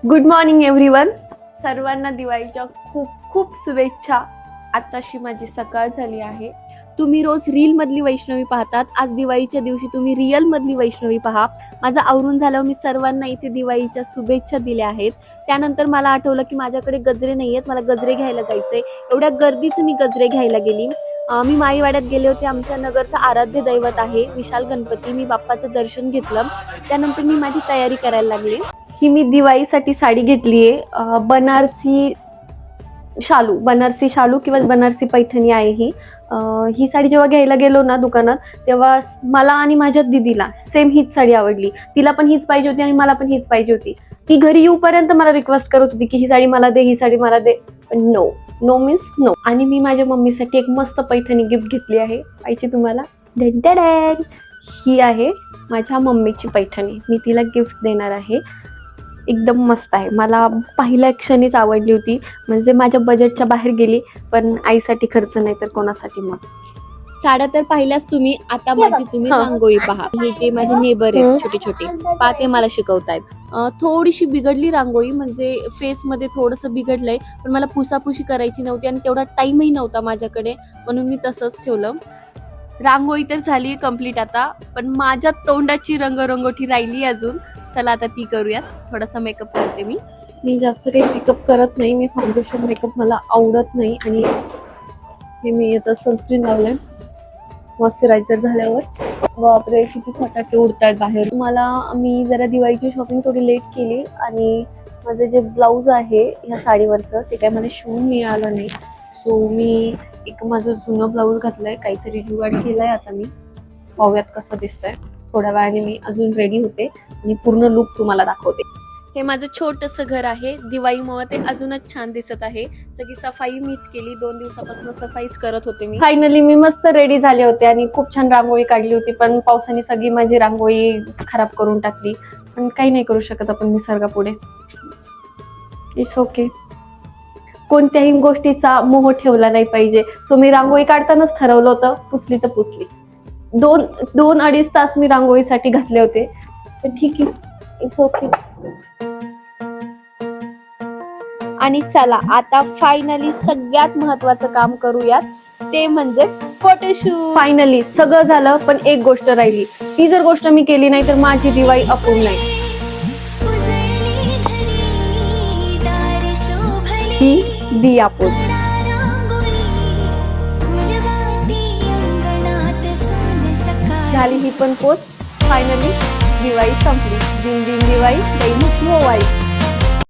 Good morning everyone. सर्वांना दिवाळीच्या खूप खूप शुभेच्छा. आताशी माझी सकाळ झाली आहे. तुम्ही रोज रील मधली वैष्णवी पाहतात, आज दिवाळीच्या दिवशी तुम्ही रिअल मधली वैष्णवी पहा. माझं आवरून झाल्यावर मी सर्वांना इथे दिवाळीच्या शुभेच्छा दिल्या आहेत. त्यानंतर मला आठवलं की माझ्याकडे गजरे नाही आहेत, मला गजरे घ्यायला जायचंय. एवढ्या गर्दीच मी गजरे घ्यायला गेली. मी माईवाड्यात गेले होते. आमच्या नगरचं आराध्य दैवत आहे विशाल गणपती. मी बाप्पाचं दर्शन घेतलं. त्यानंतर मी माझी तयारी करायला लागली. ही मी दिवाळीसाठी साडी घेतलीये, बनारसी शालू किंवा बनारसी पैठणी आहे ही साडी जेव्हा घ्यायला गेलो ना दुकानात, तेव्हा मला आणि माझ्या दीदीला सेम हीच साडी आवडली. तिला पण हीच पाहिजे होती आणि मला पण हीच पाहिजे होती. ती घरी येऊपर्यंत मला रिक्वेस्ट करत होती की ही साडी मला दे, ही साडी मला दे, पण नो मीन्स नो. आणि मी माझ्या मम्मीसाठी एक मस्त पैठणी गिफ्ट घेतली आहे. पाहिजे तुम्हाला? ही आहे माझ्या मम्मीची पैठणी. मी तिला गिफ्ट देणार आहे. एकदम मस्त आहे. मला पहिल्या क्षणीच आवडली होती. म्हणजे माझ्या बजेटच्या बाहेर गेली, पण आईसाठी खर्च नाही तर कोणासाठी. मग साड्या तर पाहिल्याच तुम्ही. आता माझी तुम्ही रांगोळी पहा. हे जे माझे नेबर आहेत छोटे छोटे पाहते मला शिकवतायत. थोडीशी बिघडली रांगोळी, म्हणजे फेस मध्ये थोडंसं बिघडलंय, पण मला पुसापुशी करायची नव्हती आणि तेवढा टाइमही नव्हता माझ्याकडे, म्हणून मी तसंच ठेवलं. रांगोळी तर झाली कम्प्लीट आता, पण माझ्या तोंडाची रंगरंगोठी राहिली अजून. चला आता ती करूयात. थोडासा मेकअप करते. मी जास्त काही मेकअप करत नाही. मी फाउंडेशन मेकअप मला आवडत नाही. आणि हे मी आता सनस्क्रीन लावलंय. मॉइश्चरायझर झाल्यावर बापरे किती फटाके उडतात बाहेर. मी जरा दिवाळीची शॉपिंग थोडी लेट केली आणि माझं जे ब्लाऊज आहे ह्या साडीवरचं ते काय मला शिवून मिळालं नाही. सो मी एक माझं जुनं ब्लाऊज घातलंय. काहीतरी जुगाड केलाय. आता मी पाहूयात कसं दिसतंय. थोड्या वेळाने मी अजून रेडी होते आणि पूर्ण लुक तुम्हाला दाखवते. हे माझं छोटंसं घर आहे. दिवाळीमुळे ते अजूनच छान दिसत आहे. सगळी सफाई मीच केली. 2 दिवसापासून सफाईच करत होते मी. फायनली मी मस्त रेडी झाले होते आणि खूप छान रांगोळी काढली होती, पण पावसाने सगळी माझी रांगोळी खराब करून टाकली. पण काही नाही करू शकत आपण निसर्गापुढे. It's okay. कोणत्याही गोष्टीचा मोह ठेवला नाही पाहिजे. सो मी रांगोळी काढतानाच ठरवलं होतं, पुसली तर पुसली. 2-2.5 तास मी रांगोळीसाठी घातले होते. तर ठीक आहे, इट्स ओके. आणि चला आता फायनली सगळ्यात महत्वाचं काम करूयात, ते म्हणजे फोटोशूट. फायनली सगळं झालं, पण एक गोष्ट राहिली. ती जर गोष्ट मी केली नाही तर माझी दिवाळी अपूर्ण नाही. ही दियापोज. झाली ही पण पोच. फायनली दिवाळी संपली. दिन दिन दिवाळी दैनिक मोवाई.